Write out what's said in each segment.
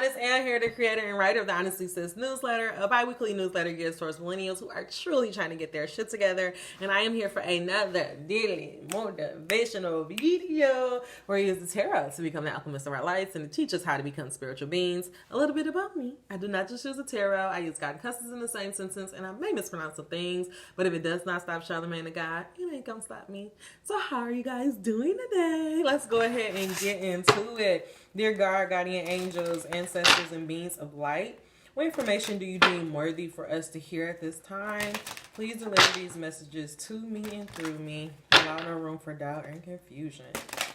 Honest, and here, the creator and writer of the Honestly Sis newsletter, a bi-weekly newsletter geared towards millennials who are truly trying to get their shit together. And I am here for another daily motivational video where we use the tarot to become the alchemist of our lives and to teach us how to become spiritual beings. A little bit about me. I do not just use the tarot. I use God and cusses in the same sentence, and I may mispronounce some things, but if it does not stop Charlemagne the God, it ain't gonna stop me. So how are you guys doing today? Let's go ahead and get into it. Dear God, guardian angels, ancestors, and beings of light, what information do you deem worthy for us to hear at this time? Please deliver these messages to me and through me. Allow no room for doubt and confusion.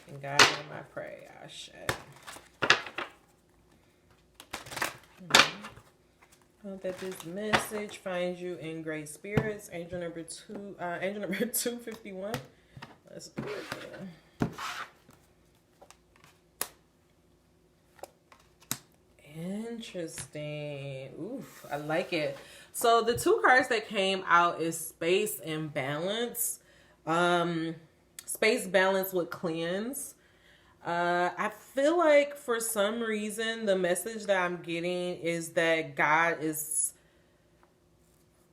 And God, name I pray. Ashe. Hope that this message finds you in great spirits. Angel number 251. Let's do it there. Interesting. Oof, I like it. So the two cards that came out is space and balance. Space balance with cleanse. I feel like for some reason the message that I'm getting is that God is,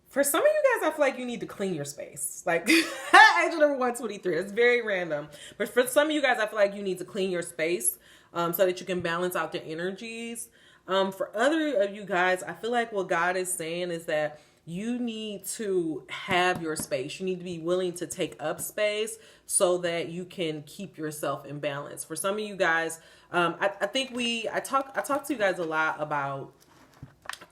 for some of you guys, I feel like you need to clean your space. Like angel number 123. It's very random. But for some of you guys, I feel like you need to clean your space so that you can balance out the energies. For other of you guys, I feel like what God is saying is that you need to have your space. You need to be willing to take up space so that you can keep yourself in balance. For some of you guys, I talk to you guys a lot about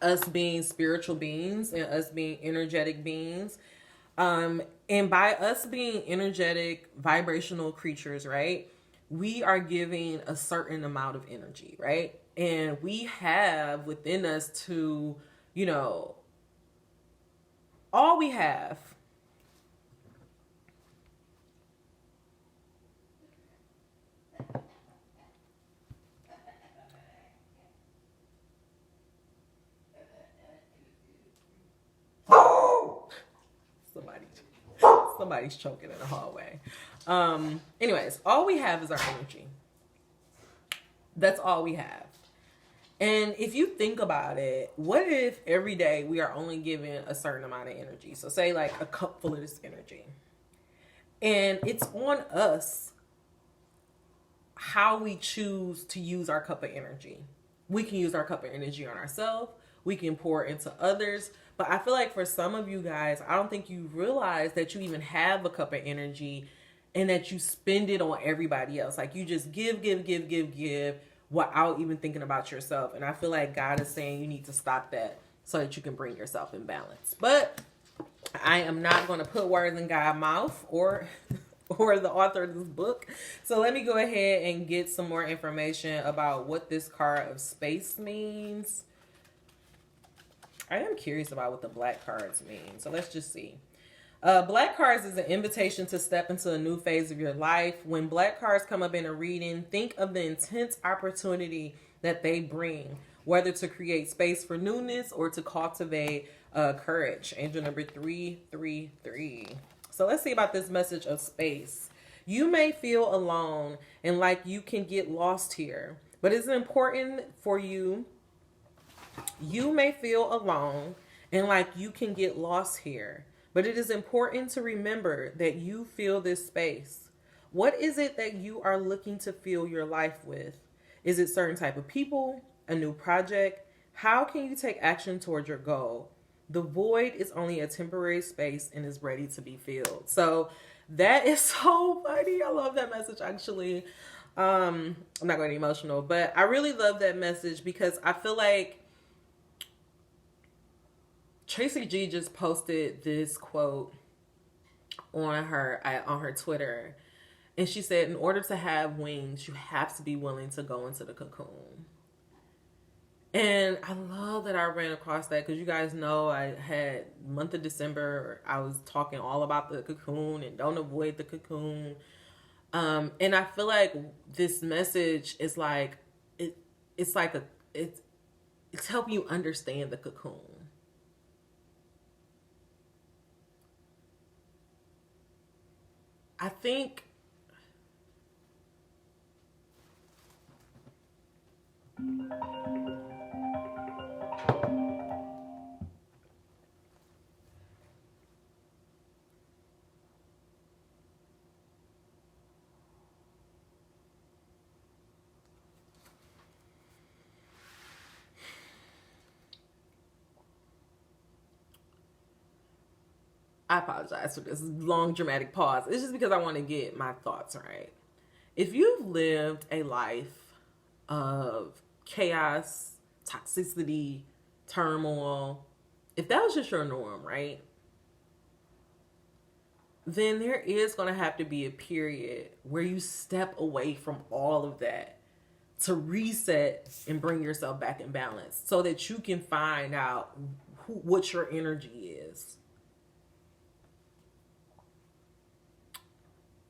us being spiritual beings and us being energetic beings. And by us being energetic, vibrational creatures, right? We are giving a certain amount of energy, right? And we have within us to, all we have. Somebody's choking in the hallway. Anyways, all we have is our energy. That's all we have. And if you think about it, what if every day we are only given a certain amount of energy? So say like a cup full of this energy. And it's on us how we choose to use our cup of energy. We can use our cup of energy on ourselves. We can pour into others. But I feel like for some of you guys, I don't think you realize that you even have a cup of energy and that you spend it on everybody else. Like you just give without even thinking about yourself. And I feel like God is saying you need to stop that so that you can bring yourself in balance. But I am not going to put words in God's mouth or the author of this book. So let me go ahead and get some more information about what this card of space means. I am curious about what the black cards mean. So let's just see. Black cards is an invitation to step into a new phase of your life. When black cards come up in a reading, think of the intense opportunity that they bring, whether to create space for newness or to cultivate courage. Angel number 333. So let's see about this message of space. You may feel alone and like you can get lost here, but it's important for you. You may feel alone and like you can get lost here. But it is important to remember that you fill this space. What is it that you are looking to fill your life with? Is it certain type of people? A new project? How can you take action towards your goal? The void is only a temporary space and is ready to be filled. So that is so funny. I love that message, actually. I'm not going to be emotional, but I really love that message because I feel like Tracy G just posted this quote on her Twitter. And she said, in order to have wings, you have to be willing to go into the cocoon. And I love that I ran across that because you guys know I had month of December, I was talking all about the cocoon and don't avoid the cocoon. And I feel like this message is like, it's helping you understand the cocoon. I think I apologize for this long dramatic pause. It's just because I want to get my thoughts right. If you've lived a life of chaos, toxicity, turmoil, if that was just your norm, right? Then there is going to have to be a period where you step away from all of that to reset and bring yourself back in balance so that you can find out what your energy is.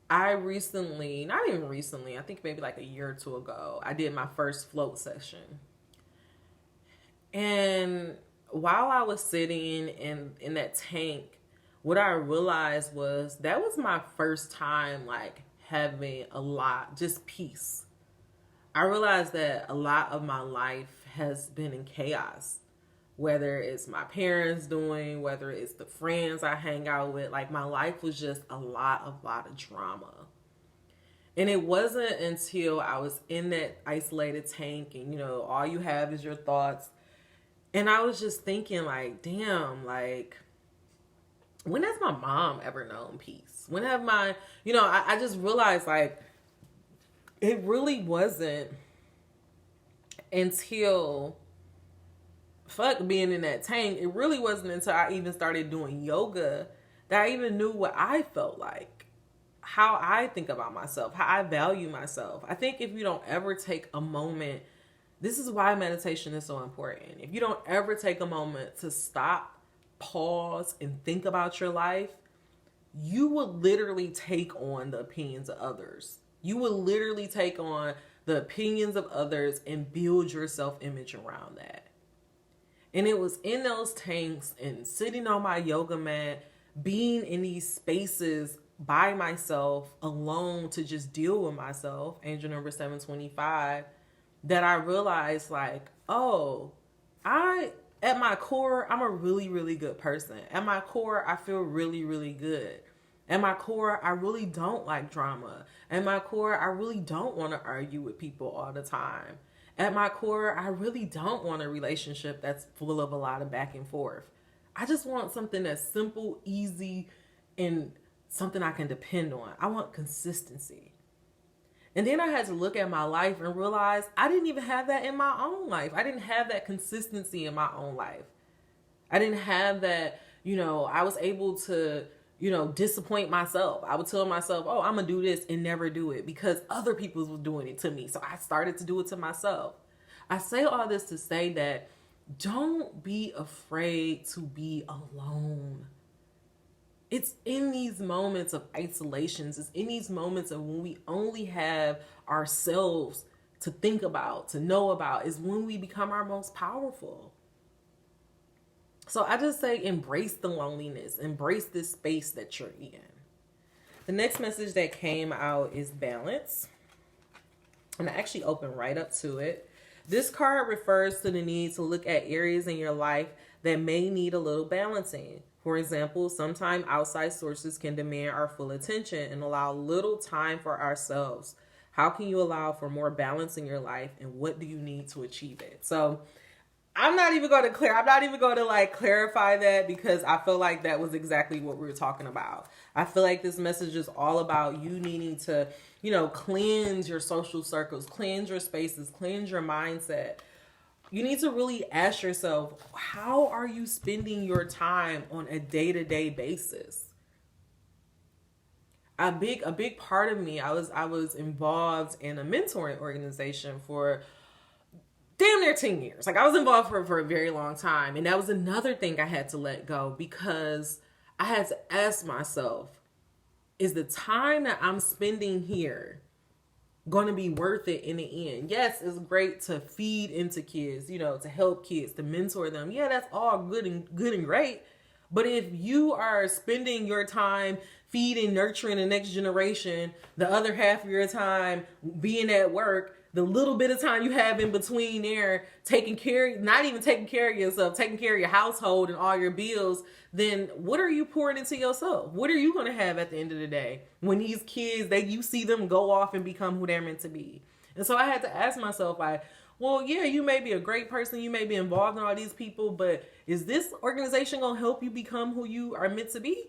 I recently, not even recently, I think maybe like a year or two ago, I did my first float session. And while I was sitting in that tank, what I realized was that was my first time like having a lot, just peace. I realized that a lot of my life has been in chaos, whether it's my parents doing, whether it's the friends I hang out with. Like my life was just a lot of drama. And it wasn't until I was in that isolated tank and, you know, all you have is your thoughts. And I was just thinking like, damn, like, when has my mom ever known peace? When have my, you know, I just realized like, it really wasn't until being in that tank. It really wasn't until I even started doing yoga that I even knew what I felt like, how I think about myself, how I value myself. I think if you don't ever take a moment, this is why meditation is so important. If you don't ever take a moment to stop, pause, and think about your life, you will literally take on the opinions of others. You will literally take on the opinions of others and build your self-image around that. And it was in those tanks and sitting on my yoga mat, being in these spaces by myself, alone, to just deal with myself, angel number 725, that I realized like, oh, at my core, I'm a really, really good person. At my core, I feel really, really good. At my core, I really don't like drama. At my core, I really don't want to argue with people all the time. At my core, I really don't want a relationship that's full of a lot of back and forth. I just want something that's simple, easy, and something I can depend on. I want consistency. And then I had to look at my life and realize I didn't even have that in my own life. I didn't have that consistency in my own life. I didn't have that, you know, I was able to, you know, disappoint myself. I would tell myself, oh, I'm going to do this and never do it because other people were doing it to me. So I started to do it to myself. I say all this to say that don't be afraid to be alone. It's in these moments of isolations, it's in these moments of when we only have ourselves to think about, to know about, is when we become our most powerful. So I just say embrace the loneliness, embrace this space that you're in. The next message that came out is balance. And I actually opened right up to it. This card refers to the need to look at areas in your life that may need a little balancing. For example, sometimes outside sources can demand our full attention and allow little time for ourselves. How can you allow for more balance in your life, and what do you need to achieve it? So I'm not even going to like clarify that, because I feel like that was exactly what we were talking about. I feel like this message is all about you needing to, you know, cleanse your social circles, cleanse your spaces, cleanse your mindset. You need to really ask yourself, how are you spending your time on a day-to-day basis? A big part of me, I was involved in a mentoring organization for damn near 10 years. Like I was involved for a very long time. And that was another thing I had to let go, because I had to ask myself, is the time that I'm spending here going to be worth it in the end? Yes, it's great to feed into kids, you know, to help kids, to mentor them. Yeah, that's all good and great. But if you are spending your time feeding, nurturing the next generation, the other half of your time being at work, the little bit of time you have in between there, not even taking care of yourself, taking care of your household and all your bills, then what are you pouring into yourself? What are you going to have at the end of the day when these kids, you see them go off and become who they're meant to be? And so I had to ask myself, like, well, yeah, you may be a great person, you may be involved in all these people, but is this organization going to help you become who you are meant to be?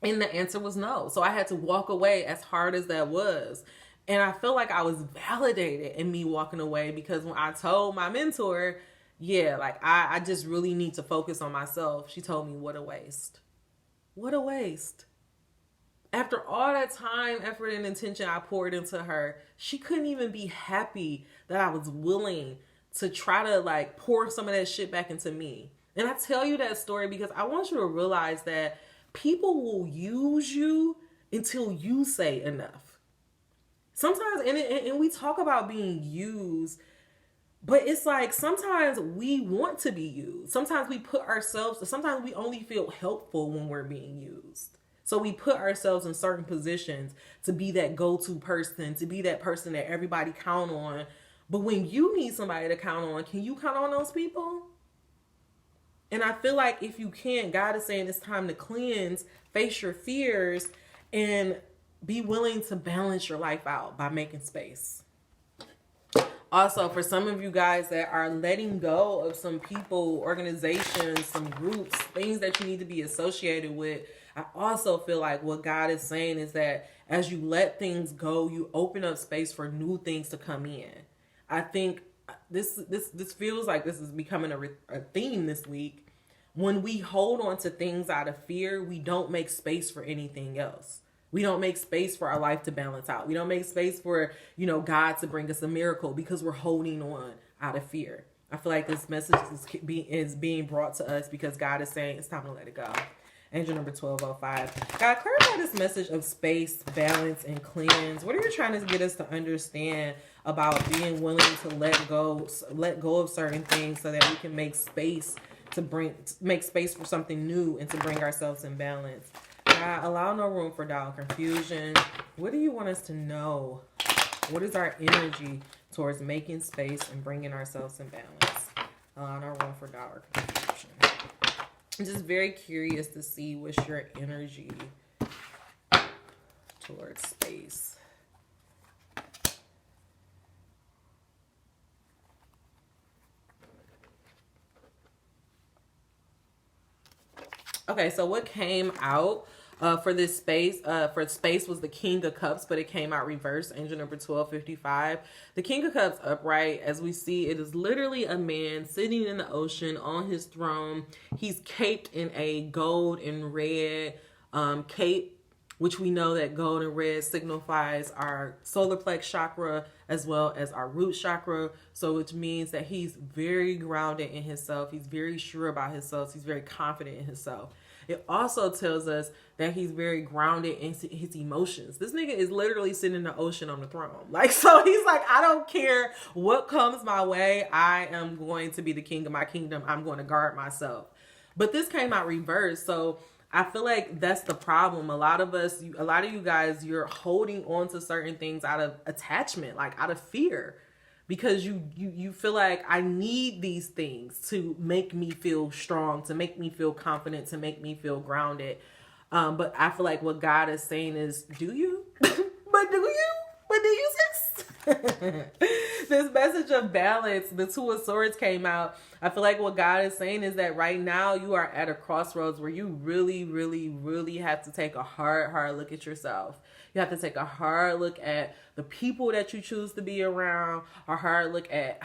And the answer was no. So I had to walk away, as hard as that was. And I feel like I was validated in me walking away, because when I told my mentor, yeah, like I just really need to focus on myself, she told me, what a waste. What a waste. After all that time, effort, and intention I poured into her, she couldn't even be happy that I was willing to try to like pour some of that shit back into me. And I tell you that story because I want you to realize that people will use you until you say enough. Sometimes, and we talk about being used, but it's like sometimes we want to be used. Sometimes sometimes we only feel helpful when we're being used. So we put ourselves in certain positions to be that go-to person, to be that person that everybody count on. But when you need somebody to count on, can you count on those people? And I feel like if you can't, God is saying it's time to cleanse, face your fears, and be willing to balance your life out by making space. Also, for some of you guys that are letting go of some people, organizations, some groups, things that you need to be associated with, I also feel like what God is saying is that as you let things go, you open up space for new things to come in. I think this feels like this is becoming a theme this week. When we hold on to things out of fear, we don't make space for anything else. We don't make space for our life to balance out. We don't make space for, God to bring us a miracle because we're holding on out of fear. I feel like this message is being brought to us because God is saying it's time to let it go. Angel number 1205. God, clarify this message of space, balance, and cleanse. What are you trying to get us to understand about being willing to let go of certain things so that we can make space for something new and to bring ourselves in balance? God, allow no room for doubt and confusion. What do you want us to know? What is our energy towards making space and bringing ourselves in balance? Allow no room for doubt or confusion. I'm just very curious to see what's your energy towards space. Okay, so what came out for this space, was the King of Cups, but it came out reverse, angel number 1255. The King of Cups upright, as we see, it is literally a man sitting in the ocean on his throne. He's caped in a gold and red cape, which we know that gold and red signifies our solar plex chakra as well as our root chakra. So which means that he's very grounded in himself. He's very sure about himself. He's very confident in himself. It also tells us that he's very grounded in his emotions. This nigga is literally sitting in the ocean on the throne. So he's like, I don't care what comes my way. I am going to be the king of my kingdom. I'm going to guard myself. But this came out reversed. So I feel like that's the problem. A lot of you guys, you're holding on to certain things out of attachment, like out of fear. Because you feel like I need these things to make me feel strong, to make me feel confident, to make me feel grounded. But I feel like what God is saying is, do you? But do you, sis? This message of balance, the Two of Swords came out. I feel like what God is saying is that right now you are at a crossroads where you really, really, really have to take a hard look at yourself. You have to take a hard look at the people that you choose to be around, a hard look at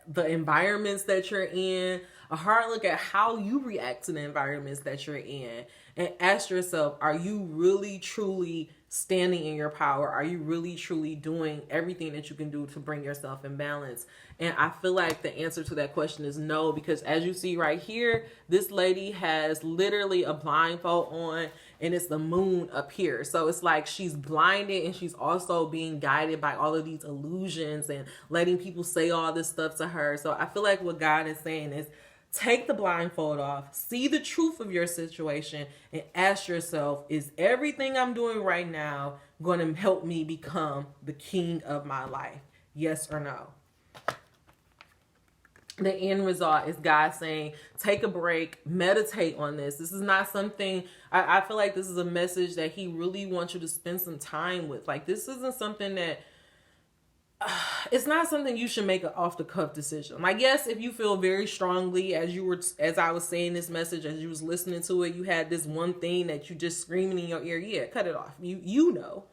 the environments that you're in, a hard look at how you react to the environments that you're in, and ask yourself, are you really truly standing in your power? Are you really truly doing everything that you can do to bring yourself in balance? And I feel like the answer to that question is no, because as you see right here, this lady has literally a blindfold on and it's the moon up here. So it's like she's blinded and she's also being guided by all of these illusions and letting people say all this stuff to her. So I feel like what God is saying is, take the blindfold off, see the truth of your situation, and ask yourself, is everything I'm doing right now going to help me become the king of my life? Yes or no? The end result is God saying, take a break, meditate on this. This is not something, I feel like this is a message that he really wants you to spend some time with. Like, this isn't something that it's not something you should make an off the cuff decision. Like, yes, if you feel very strongly as I was saying this message, as you was listening to it, you had this one thing that you just screaming in your ear. Yeah, cut it off. You know.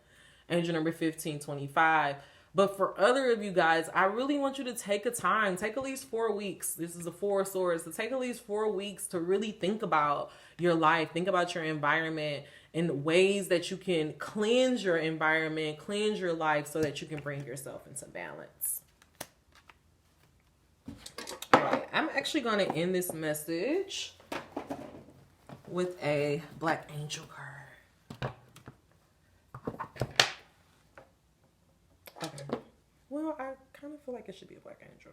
Angel number 1525. But for other of you guys, I really want you to take take at least 4 weeks. This is a 4 of Swords. So take at least 4 weeks to really think about your life, think about your environment, and ways that you can cleanse your environment, cleanse your life so that you can bring yourself into balance. All right, I'm actually going to end this message with a Black Angel card. Okay. Well, I kind of feel like it should be a Black Angel.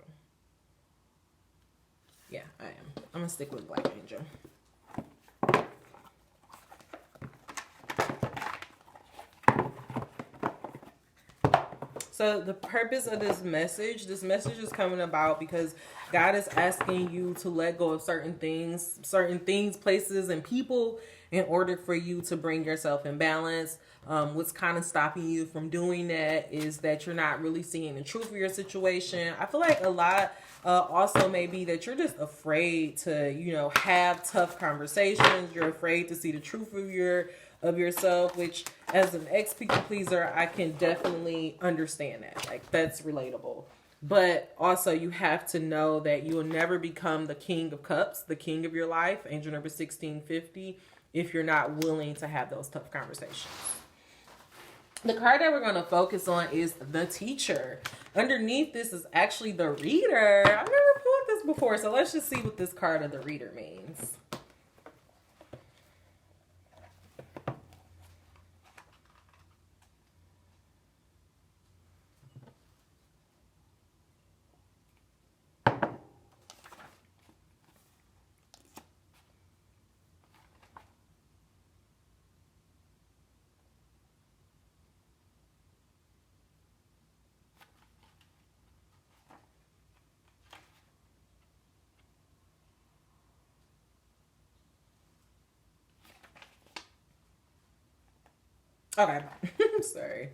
Yeah, I am. I'm going to stick with Black Angel. So the purpose of this message is coming about because God is asking you to let go of certain things, places, and people in order for you to bring yourself in balance. What's kind of stopping you from doing that is that you're not really seeing the truth of your situation. I feel like a lot also maybe that you're just afraid to, have tough conversations. You're afraid to see the truth of yourself, which as an ex-people pleaser, I can definitely understand that. Like, that's relatable. But also you have to know that you will never become the King of Cups, the king of your life, angel number 1650, if you're not willing to have those tough conversations. The card that we're going to focus on is the Teacher. Underneath this is actually the Reader. I've never pulled this before, so let's just see what this card of the Reader means. Okay, sorry.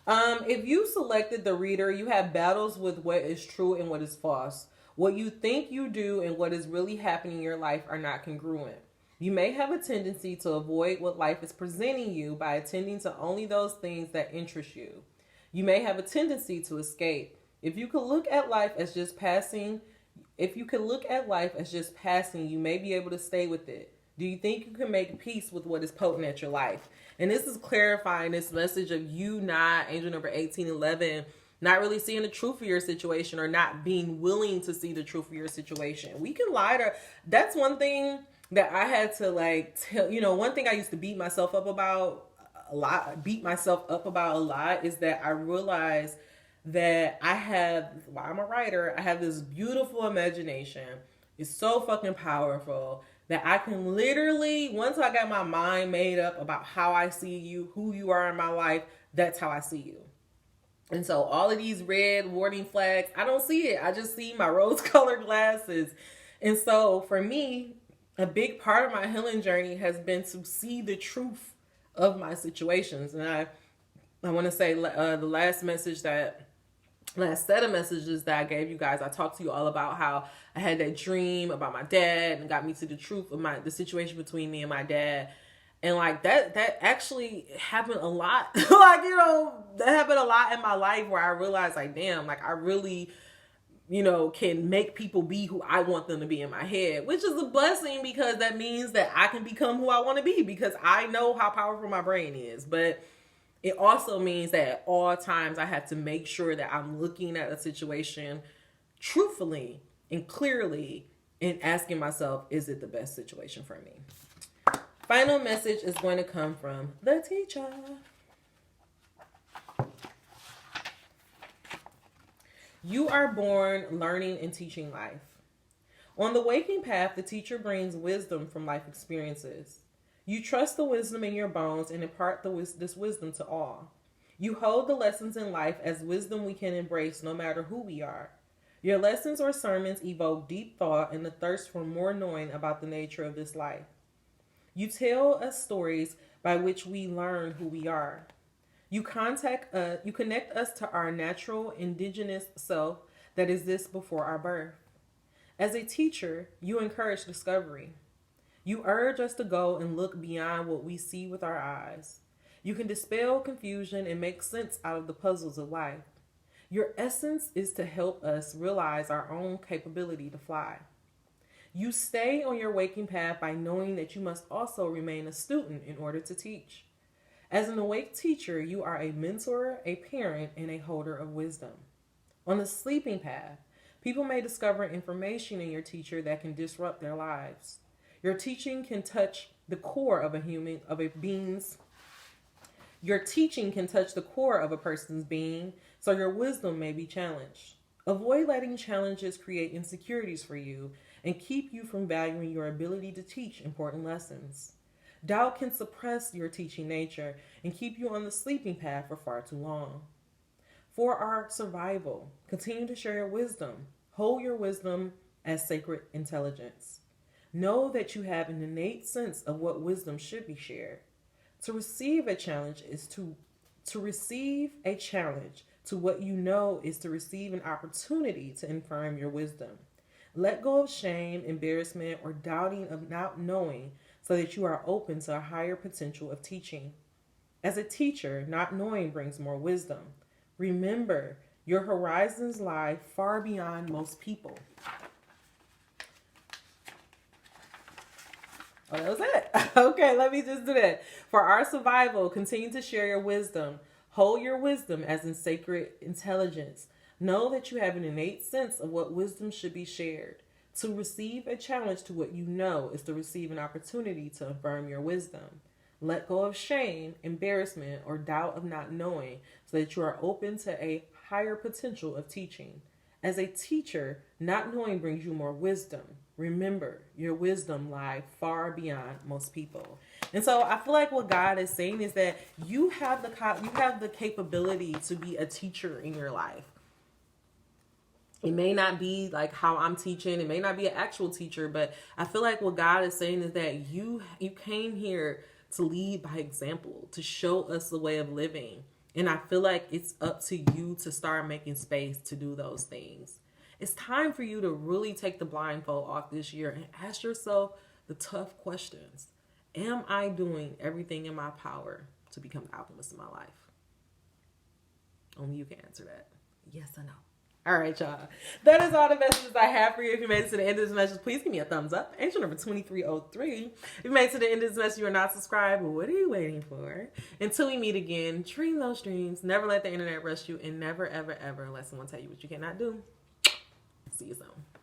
If you selected the Reader, you have battles with what is true and what is false. What you think you do and what is really happening in your life are not congruent. You may have a tendency to avoid what life is presenting you by attending to only those things that interest you. You may have a tendency to escape. If you could look at life as just passing, you may be able to stay with it. Do you think you can make peace with what is potent at your life? And this is clarifying this message of you not, angel number 1811, not really seeing the truth of your situation or not being willing to see the truth of your situation. We can lie to, that's one thing that I had to tell, one thing I used to beat myself up about a lot is that I realized that I'm a writer, I have this beautiful imagination. It's so fucking powerful that I can literally, once I got my mind made up about how I see you, who you are in my life, that's how I see you. And so all of these red warning flags, I don't see it. I just see my rose-colored glasses. And so for me, a big part of my healing journey has been to see the truth of my situations. And I want to say the last set of messages that I gave you guys, I talked to you all about how I had that dream about my dad and got me to the truth of the situation between me and my dad. And that actually happened a lot. That happened a lot in my life where I realized damn, I really, can make people be who I want them to be in my head, which is a blessing because that means that I can become who I want to be because I know how powerful my brain is. But it also means that at all times I have to make sure that I'm looking at a situation truthfully and clearly and asking myself, is it the best situation for me? Final message is going to come from the Teacher. You are born learning and teaching life. On the waking path, the Teacher brings wisdom from life experiences. You trust the wisdom in your bones and impart this wisdom to all. You hold the lessons in life as wisdom we can embrace no matter who we are. Your lessons or sermons evoke deep thought and the thirst for more knowing about the nature of this life. You tell us stories by which we learn who we are. You connect us to our natural indigenous self that exists before our birth. As a teacher, you encourage discovery. You urge us to go and look beyond what we see with our eyes. You can dispel confusion and make sense out of the puzzles of life. Your essence is to help us realize our own capability to fly. You stay on your waking path by knowing that you must also remain a student in order to teach. As an awake teacher, you are a mentor, a parent, and a holder of wisdom. On the sleeping path, people may discover information in your teacher that can disrupt their lives. Your teaching can touch the core of Your teaching can touch the core of a person's being, so your wisdom may be challenged. Avoid letting challenges create insecurities for you and keep you from valuing your ability to teach important lessons. Doubt can suppress your teaching nature and keep you on the sleeping path for far too long. For our survival, continue to share your wisdom. Hold your wisdom as sacred intelligence. Know that you have an innate sense of what wisdom should be shared. To receive a challenge is to receive a challenge to what you know is to receive an opportunity to affirm your wisdom. Let go of shame, embarrassment, or doubting of not knowing so that you are open to a higher potential of teaching. As a teacher, not knowing brings more wisdom. Remember, your horizons lie far beyond most people. Oh, that was it. Okay, let me just do that. For our survival, continue to share your wisdom. Hold your wisdom as in sacred intelligence. Know that you have an innate sense of what wisdom should be shared. To receive a challenge to what you know is to receive an opportunity to affirm your wisdom. Let go of shame, embarrassment, or doubt of not knowing so that you are open to a higher potential of teaching. As a teacher, not knowing brings you more wisdom. Remember, your wisdom lies far beyond most people. And so I feel like what God is saying is that you have the capability to be a teacher in your life. It may not be like how I'm teaching. It may not be an actual teacher, but I feel like what God is saying is that you came here to lead by example, to show us the way of living. And I feel like it's up to you to start making space to do those things. It's time for you to really take the blindfold off this year and ask yourself the tough questions. Am I doing everything in my power to become the alchemist in my life? Only you can answer that. Yes or no. All right, y'all. That is all the messages I have for you. If you made it to the end of this message, please give me a thumbs up. Angel number 2303. If you made it to the end of this message, you are not subscribed. What are you waiting for? Until we meet again, dream those dreams. Never let the internet rush you. And never, ever, ever let someone tell you what you cannot do. See you soon.